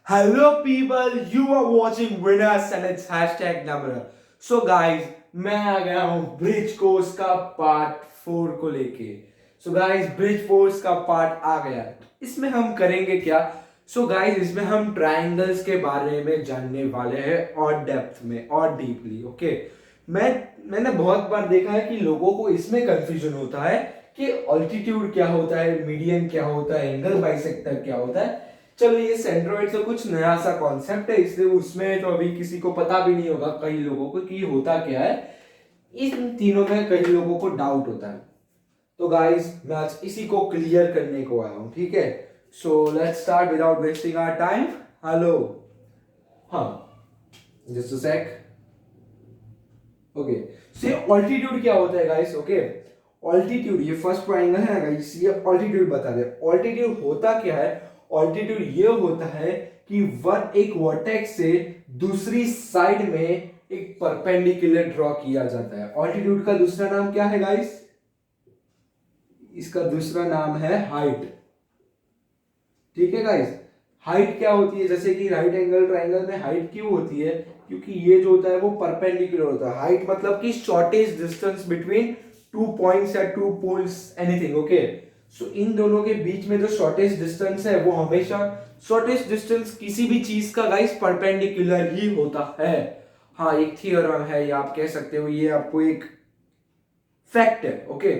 Hello people, you are watching Winners and it's hashtag number. So guys, मैं आ गया हूँ bridge course का part 4 को लेके. So guys, ब्रिज फोर्स का पार्ट आ गया. इसमें हम करेंगे क्या? So guys, इसमें हम ट्रायंगल्स के बारे में जानने वाले हैं और डेप्थ में और डीपली. ओके, मैंने बहुत बार देखा है कि लोगों को इसमें कंफ्यूजन होता है कि ऑल्टीट्यूड क्या होता है, मीडियन क्या होता है, एंगल बाइसेक्टर क्या होता है. चलो, ये सेंट्रोइड तो कुछ नया सा कॉन्सेप्ट है, इसलिए उसमें तो अभी किसी को पता भी नहीं होगा कई लोगों को कि होता क्या है. इन तीनों में कई लोगों को डाउट होता है. तो गाइस, मैं आज इसी को क्लियर करने को आया हूं. ठीक है, so let's start without wasting our time. Hello, हाँ, just a sec. Okay, say altitude क्या होता है गाइस? ओके, ऑल्टीट्यूड, ये फर्स्ट ट्रायंगल है गाइस, ये ऑल्टीट्यूड बता दे. ऑल्टीट्यूड होता क्या है? ऑल्टीट्यूड ये होता है कि एक वर्टेक्स से दूसरी साइड में एक परपेंडिकुलर ड्रॉ किया जाता है. ऑल्टीट्यूड का दूसरा नाम क्या है गाइस? इसका दूसरा नाम है हाइट. ठीक है गाइस, हाइट क्या होती है? जैसे कि राइट एंगल ट्रायंगल में हाइट क्यों होती है? क्योंकि ये जो होता है वो परपेंडिकुलर होता है. हाइट मतलब कि shortest distance between two points या टू पोल्स, एनीथिंग. ओके, सो इन दोनों के बीच में जो शॉर्टेस्ट डिस्टेंस है वो हमेशा, शॉर्टेस्ट डिस्टेंस किसी भी चीज का गाइस परपेंडिकुलर ही होता है. हाँ, एक थियोरम है, ये आप कह सकते हो, ये आपको एक फैक्ट है. ओके,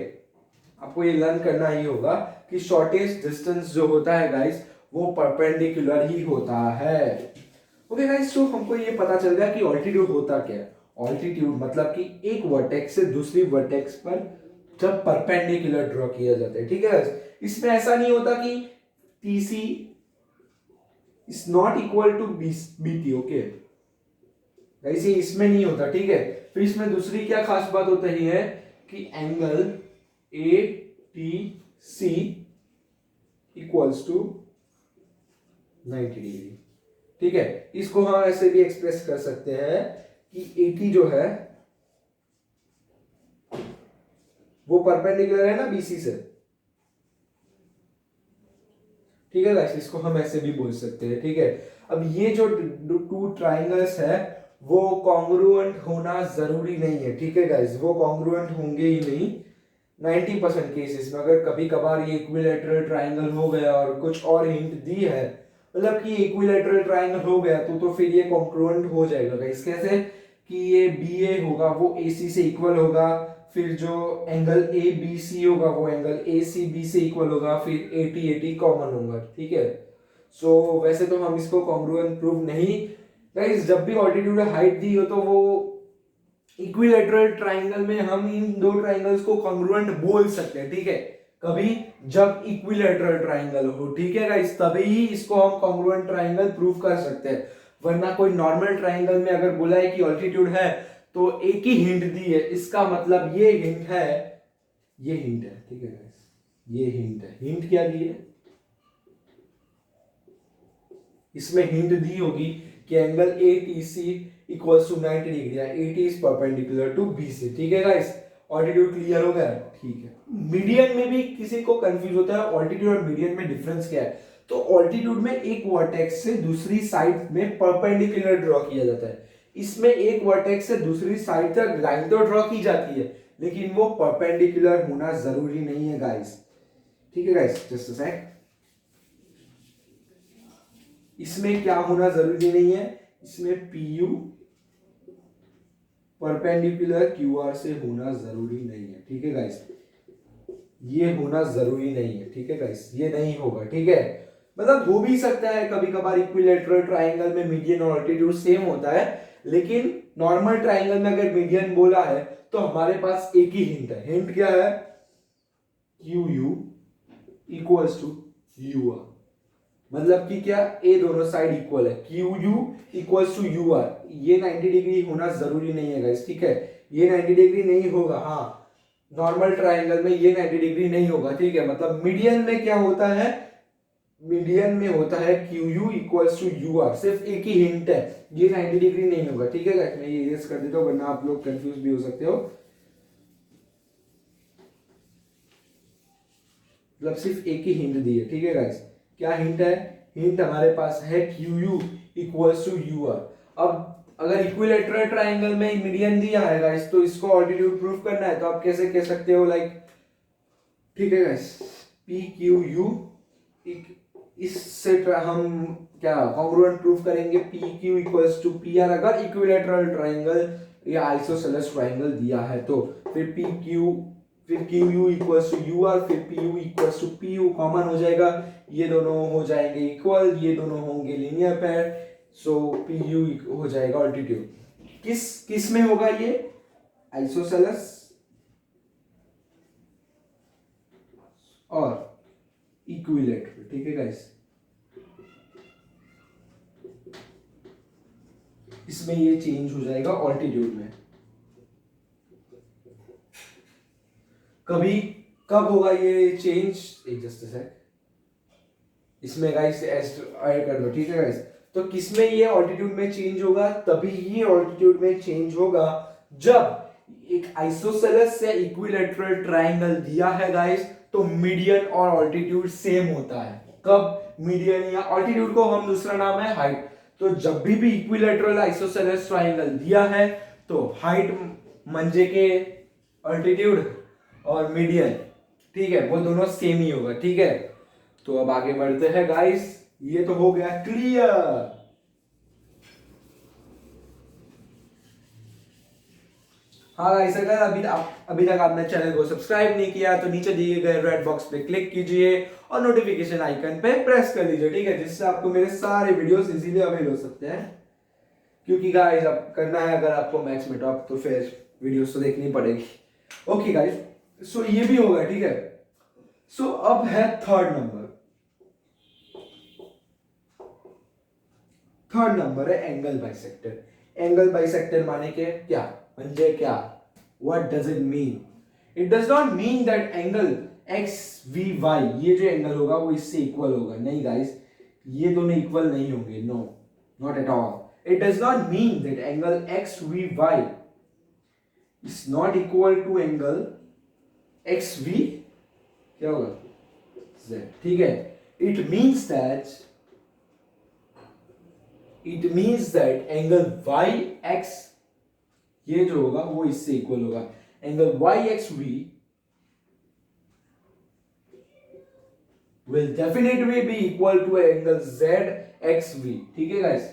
आपको ये लर्न करना ही होगा कि शॉर्टेस्ट डिस्टेंस जो होता है गाइस वो परपेंडिकुलर ही होता है. ओके गाइस, तो हमको ये पता चल गया कि ऑल्टीट्यूड होता क्या है. ऑल्टीट्यूड मतलब कि एक वर्टेक्स से दूसरी वर्टेक्स पर जब परपेंडिकुलर ड्रॉ किया जाता है. ठीक है, इसमें ऐसा नहीं होता कि TC is not equal to BT. Okay guys, ये इसमें नहीं होता. ठीक है, फिर इसमें दूसरी क्या खास बात होती है कि angle A T C equals to 90 degree. ठीक है, इसको हम ऐसे भी एक्सप्रेस कर सकते हैं कि एटी जो है वो परपेंडिकुलर है ना बीसी से. ठीक है गाइस, इसको हम ऐसे भी बोल सकते हैं. ठीक है, अब ये जो टू ट्राइंगल्स है वो कॉन्ग्रुएंट होना जरूरी नहीं है. ठीक है गाइस, वो कॉन्ग्रुएंट होंगे ही नहीं 90% केसेस में. अगर कभी कभार ये इक्विलैटरल ट्राइंगल हो गया और कुछ और हिंट दी है, मतलब कि इक्विलैटरल ट्राइंगल हो गया तो फिर ये कॉन्ग्रुएंट हो जाएगा गाइस. कैसे? कि ये बी ए होगा वो ए सी से इक्वल होगा, फिर जो एंगल ए बी सी होगा वो एंगल ए सी बी से इक्वल होगा, फिर ए टी कॉमन होगा. ठीक है, सो वैसे तो हम इसको कॉन्ग्रुएंट प्रूव नहीं. गाइस, जब भी ऑल्टीट्यूड हाइट दी हो तो वो इक्विलैटरल ट्राइंगल में हम इन दो ट्राइंगल्स को कॉन्ग्रुएंट बोल सकते हैं. ठीक है, कभी जब इक्विलैटरल ट्राइंगल हो. ठीक है गाइस, तभी ही इसको हम कॉन्ग्रुएंट ट्राइंगल प्रूव कर सकते हैं. वरना कोई नॉर्मल ट्राइंगल में अगर बोला है कि ऑल्टीट्यूड है तो एक ही हिंट दी है, इसका मतलब ये हिंट है, ये हिंट है. ठीक है गाइस, ये हिंट है. हिंट क्या दी है? इसमें हिंट दी होगी कि angle A T C equals to 90 degree, A T is perpendicular to B C. ठीक है गाइस, ऑल्टीट्यूड क्लियर हो गया? ठीक है. मीडियन में भी किसी को कंफ्यूज होता है ऑल्टीट्यूड और मीडियन में डिफरेंस क्या है. तो ऑल्टीट्यूड में एक वर्टेक्स से दूसरी साइड में परपेंडिकुलर ड्रॉ किया जाता है. इसमें एक वर्टेक्स से दूसरी साइड तक लाइन तो ड्रॉ की जाती है, लेकिन वो परपेंडिकुलर होना जरूरी नहीं है गाइस. ठीक है गाइस, जस्ट अ सेक. इसमें क्या होना जरूरी नहीं है? इसमें P U perpendicular Q R से होना जरूरी नहीं है. ठीक है गाइस, ये होना जरूरी नहीं है. ठीक है गाइस, ये नहीं होगा. ठीक है, मतलब हो भी सकता है कभी कभार इक्विलैटरल ट्राइंगल में मीडियन और ऑल्टीट्यूड सेम होता है, लेकिन नॉर्मल ट्राइंगल में अगर मीडियन बोला है तो हमारे पास एक ही हिंट है. हिंट क्या है? Q U equals to U R. मतलब कि क्या? ए दोनों साइड इक्वल है. Q U equals to U R. ये 90 डिग्री होना जरूरी नहीं है गाइस. ठीक है, ये 90 डिग्री नहीं होगा. हाँ, नॉर्मल ट्राइंगल में ये 90 डिग्री नहीं होगा. ठीक है, मतलब मीडियन में क्या होता है? मीडियन में होता है Q U equals to U R. सिर्फ एक ही हिंट है, ये 90 डिग्री नहीं होगा. ठीक है गाइस, मैं ये इरेज कर देता हूं वरना आप लोग कंफ्यूज भी हो सकते हो. मतलब सिर्फ एक ही हिंट दी है. ठीक है गाइस, क्या हिंट है? हिंट हमारे पास है Q U equals to U R. अब अगर इक्विलेटरल ट्राइंगल में मीडियन दिया है गाइस, तो इसको ऑल्टीट्यूड प्रूफ करना है, तो आप कैसे कह सकते हो लाइक, ठीक है गाइस, पी क्यू यू, इससे हम क्या कॉन्ग्रुएंट प्रूफ करेंगे, P Q equals to P R अगर इक्विलेटरल ट्राइंगल या आइसोसेलेस ट्राइंगल दिया है तो। फिर पी क्यू, फिर Q U equals to U R, फिर P U equals to P U, common हो जाएगा, ये दोनों हो जाएंगे इक्वल, ये दोनों होंगे लीनियर पेयर, सो पी यू हो जाएगा ऑल्टीट्यूड। किस में होगा ये, आइसोसेलेस और इक्विलेटरल, ठीक है गाइस। इसमें ये चेंज हो जाएगा ऑल्टीट्यूड में। कभी कब होगा ये चेंज, एक जस्ट सेक, इसमें गाइस ऐड कर दो, ठीक है गाइस। तो किसमें ये ऑल्टीट्यूड में चेंज होगा, तभी ये ऑल्टीट्यूड में चेंज होगा जब एक आइसोसेलेस से इक्विलेटरल ट्राइंगल दिया है गाइस, तो मीडियन और ऑल्टीट्यूड सेम होता है। कब, मीडियन या ऑल्टीट्यूड को हम दूसरा नाम है हाइट। तो जब भी इक्विलेटरल आइसोसेलेस ट्राइंगल दिया है तो हाइट मंजे के ऑल्टीट्यूड और मीडियन, ठीक है, वो दोनों सेम ही होगा, ठीक है। तो अब आगे बढ़ते हैं गाइस, ये तो हो गया क्लियर। हाँ गाइस, अगर अभी तक आपने चैनल को सब्सक्राइब नहीं किया तो नीचे दिए गए रेड बॉक्स पे क्लिक कीजिए और नोटिफिकेशन आइकन पे प्रेस कर लीजिए, ठीक है, जिससे आपको मेरे सारे वीडियोस इजीली अवेल हो सकते हैं। क्योंकि गाइस अब करना है अगर आपको मैथ्स में टॉप, तो फिर वीडियोस तो देखनी पड़ेगी। ओके गाइस, सो ये भी होगा, ठीक है। सो अब है थर्ड नंबर। थर्ड नंबर है एंगल बाइसेक्टर। एंगल बाइसेक्टर माने के क्या, म्हणजे क्या, what does it mean? It does not mean that angle X V Y, ये जो एंगल होगा वो इससे इक्वल होगा, नहीं गाइस, ये दोनों इक्वल नहीं होंगे, no, not at all. It does not mean that angle X V Y is not equal to angle X V, क्या होगा, z, ठीक है। It means that angle Y X, ये जो होगा वो इससे इक्वल होगा, angle Y X V will definitely be equal to angle ZXV, ठीक है गाइस।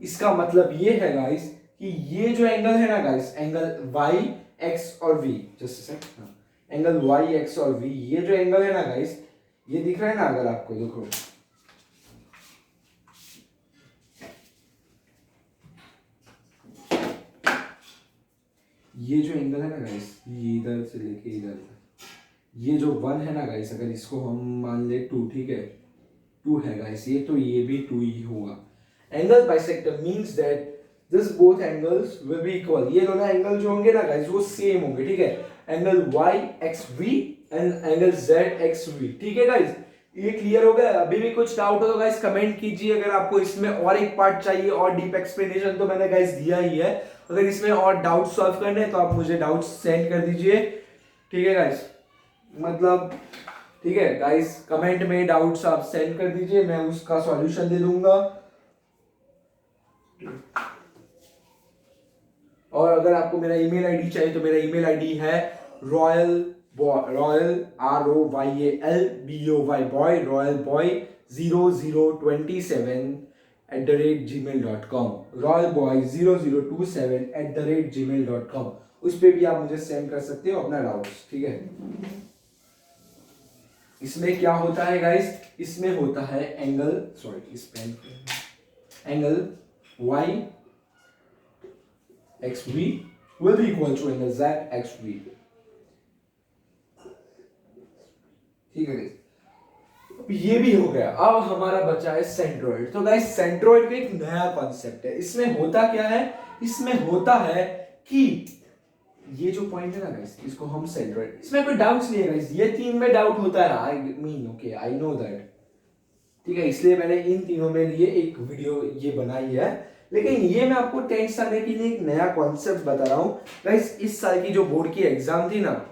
इसका मतलब ये है गाइस कि ये जो एंगल है ना गाइस, एंगल y x और v, just angle y x और v, ये जो एंगल है ना गाइस, ये दिख रहा है ना, अगर आपको देखो, ये जो एंगल है ना गाइस, ये इधर से लेके इधर तक, ये जो 1 है ना गाइस, अगर इसको हम मान ले 2, ठीक है, 2 है गाइस ये, तो ये भी 2 ही होगा। Angle bisector means that this both angles will be equal, ये दोनों एंगल जो होंगे ना गाइस वो सेम होंगे, ठीक है, angle y x v and angle z x v, ठीक है गाइस। ये क्लियर हो गया? अभी भी कुछ डाउट हो तो गाइस कमेंट कीजिए। अगर आपको इसमें और एक पार्ट चाहिए और डीप एक्सप्लेनेशन तो मैंने गाइस दिया ही है, अगर इसमें और डाउट सॉल्व करने हैं तो आप मुझे डाउट सेंड कर दीजिए, ठीक है गाइस, मतलब ठीक है गाइस, कमेंट में डाउट्स आप सेंड कर दीजिए, मैं उसका सॉल्यूशन दे दूंगा। और अगर आपको मेरा ईमेल आईडी चाहिए तो मेरा ईमेल आईडी है royal ROYAL boy 0027 royalboy0027 उस पे भी आप मुझे सेंड कर सकते हो अपना डाउट्स, ठीक है। इसमें क्या होता है गाइस, इसमें होता है एंगल, सॉरी इस pen, angle y X V will be equal to angle z x v, ठीक है गाइस। ये भी हो गया। अब हमारा बचा है सेंट्रोइड। तो गाइस सेंट्रोइड का एक नया कॉन्सेप्ट है। इसमें होता क्या है, इसमें होता है कि ये जो पॉइंट है ना गाइस, इसको हम सेंट्रोइड, इसमें कोई डाउट्स नहीं है गाइस, ये 3 में डाउट होता है, I mean okay I know that, ठीक है, इसलिए मैंने इन तीनों में लिए एक वीडियो ये बनाई है। लेकिन ये मैं आपको 10th स्टैंडर्ड के लिए एक नया कॉन्सेप्ट बता रहा हूँ गाइस। इस साल की जो बोर्ड की एग्जाम थी ना,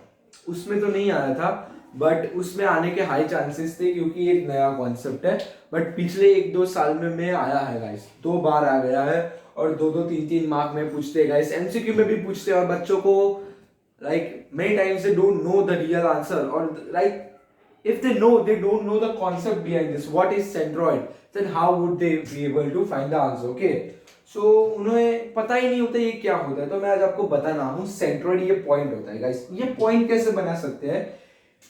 उसमें तो नहीं आया था, बट उसमें आने के हाई चांसेस थे क्योंकि ये एक नया कॉन्सेप्ट है। बट पिछले 1-2 साल में आया है गाइस, 2 बार आ गया है और 2-2 3-3 मार्क में पूछते हैं गाइस, एमसीक्यू में भी पूछते हैं और बच्चों को like many times they don't know the real answer, or like if they know, they don't know the concept behind this, what is centroid, then how would they be able to find the answer? Okay, so उन्हें पता ही नहीं होता ये क्या होता है। तो मैं आज आपको बताना हूँ सेंट्रॉइड ये पॉइंट होता है गाइस। ये पॉइंट कैसे बना सकते हैं?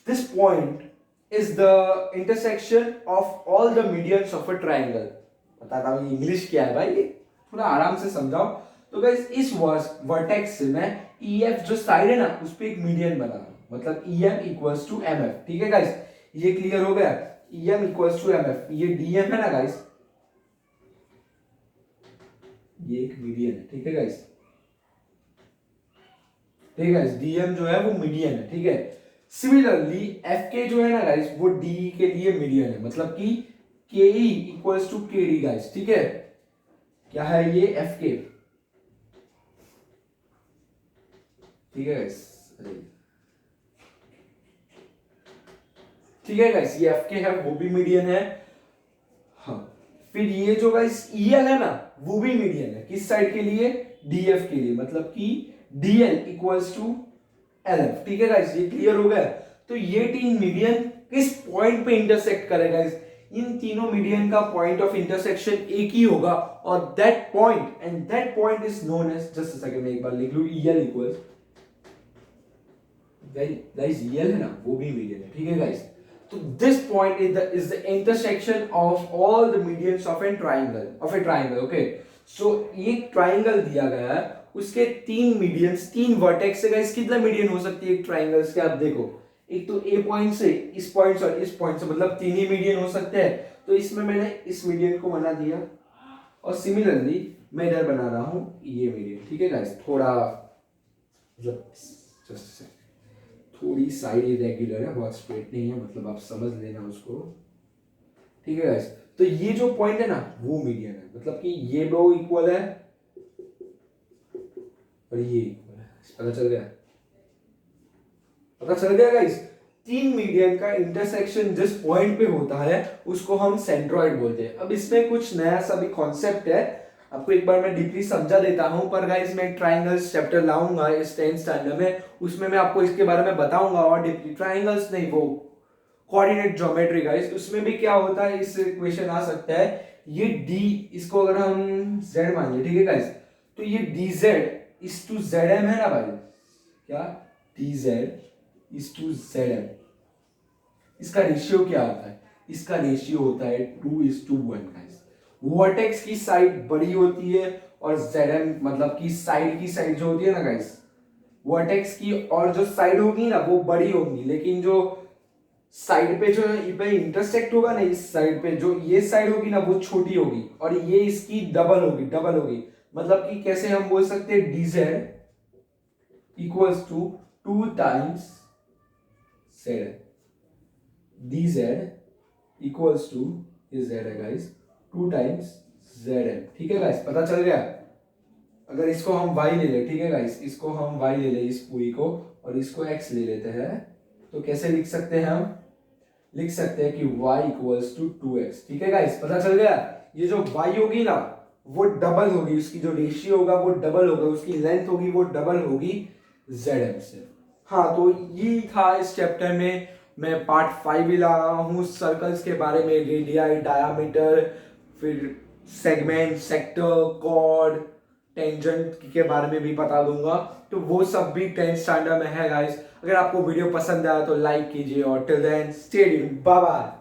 This point is the intersection of all the medians of a triangle। बताता हूँ इंग्लिश क्या है भाई, थोड़ा आराम से समझाओ। तो गाइस इस वर्टेक्स से मैं EF जो साइड है ना उस पे एक मीडियन बना रहा हूँ, मतलब EM इक्वल्स टू MF। ठीक है गाइस, ये क्लियर हो गया? EM इक्वल्स टू MF, ये DM है ना गाइस, ये एक मीडियन है। ठीक है गाइस, ठीक है गाइस, DM जो है वो मीडियन है। ठीक है, सिमिलरली FK जो है ना गाइस वो DE के लिए मीडियन है, मतलब कि KE equals to KD guys. ठीक है, क्या है ये? FK। ठीक है गाइस, ठीक है गाइस, ये FK है वो भी मीडियन है। हाँ, फिर ये जो गाइस EL है ना वो भी मीडियन है, किस साइड के लिए? DF के लिए, मतलब कि DL इक्वल्स टू LF। ठीक है गाइस, ये क्लियर हो गया? तो ये तीन मीडियन किस पॉइंट पे इंटरसेक्ट करेगा गाइस? इन तीनों मीडियन का पॉइंट ऑफ इंटरसेक्शन एक ही होगा और that point is known as, just a second मैं एक बार लिख लूं, EL इक्वल्स गाइस, EL है ना वो भी मीडियन है। ठीक है गाइस, तो this point is the intersection of all the medians of a triangle। Okay, so एक ट्राइंगल दिया गया है, उसके तीन मीडियंस, तीन वर्टेक्स से गाइस कितना मीडियन हो सकती है एक ट्राइंगल्स के? आप देखो, एक तो ए पॉइंट से, इस पॉइंट से और इस पॉइंट से, मतलब तीन ही मीडियन हो सकते हैं। तो इसमें मैंने इस मीडियन को बना दिया और सिमिलरली मैं इधर बना रहा हूं ये मीडियन। ठीक है गाइस, थोड़ा मतलब जस्ट थोड़ी साइड इरेगुलर है, बहुत स्ट्रेट नहीं है, मतलब आप समझ लेना उसको। ठीक है गाइस, तो ये जो पॉइंट है ना वो मीडियन है, मतलब कि ये दो इक्वल है और ये इक्वल है। पता चल गया? पता चल गया गाइस? तीन मीडियन का इंटरसेक्शन जिस पॉइंट पे होता है उसको हम सेंट्रॉइड बोलते हैं। अब इसमें कुछ नया सा भी कॉन्सेप्ट है, आपको एक बार मैं डीपली समझा देता हूं, पर गाइस मैं ट्राइंगल्स चैप्टर लाऊंगा इस 10th स्टैंडर्ड में, उसमें मैं आपको इसके बारे में बताऊंगा और डीपली। ट्राइंगल्स नहीं, वो कोऑर्डिनेट ज्योमेट्री गाइस, उसमें भी क्या होता है, इस क्वेश्चन आ सकता है। ये D, इसको अगर हम Z मान ले, ठीक है गाइस, तो ये DZ इज टू ZM है ना भाई, क्या DZ इज टू ZM, इसका रेशियो क्या होता है? इसका रेशियो होता है 2:1 गाइस। वर्टेक्स की साइड बड़ी होती है और ZM मतलब कि साइड की साइड जो होती है ना गाइस, वर्टेक्स की और जो साइड होगी ना वो बड़ी होगी, लेकिन जो साइड पे जो पे इंटरसेक्ट होगा ना, इस साइड पे जो ये साइड होगी ना वो छोटी होगी और ये इसकी डबल होगी। मतलब कि कैसे हम बोल सकते हैं, DZ equals to 2 times ZM। DZ equals to, ये Z है गाइस, 2 टाइम्स ZM। ठीक है गाइस, पता चल गया? अगर इसको हम y ले ले, ठीक है गाइस, इसको हम y ले ले इस पूरी को और इसको x ले लेते हैं, तो कैसे लिख सकते हैं? हम लिख सकते हैं कि y इक्वल्स टू 2x। ठीक है गाइस, पता चल गया? ये जो y होगी ना वो डबल होगी, उसकी जो रेशियो होगा वो डबल होगा, उसकी लेंथ होगी वो डबल होगी ZM से। हाँ, तो ये था इस चैप्टर में। मैं पार्ट 5 भी ला रहा हूँ सर्कल्स के बारे में, रेडियाई, डायामीटर, फिर सेगमेंट, सेक्टर, कॉर्ड, टेंजेंट के बारे में भी बता दूंगा। तो वो सब भी 10th स्टैंडर्ड में है गाइस। अगर आपको वीडियो पसंद आया तो लाइक कीजिए और till then stay tuned, bye bye.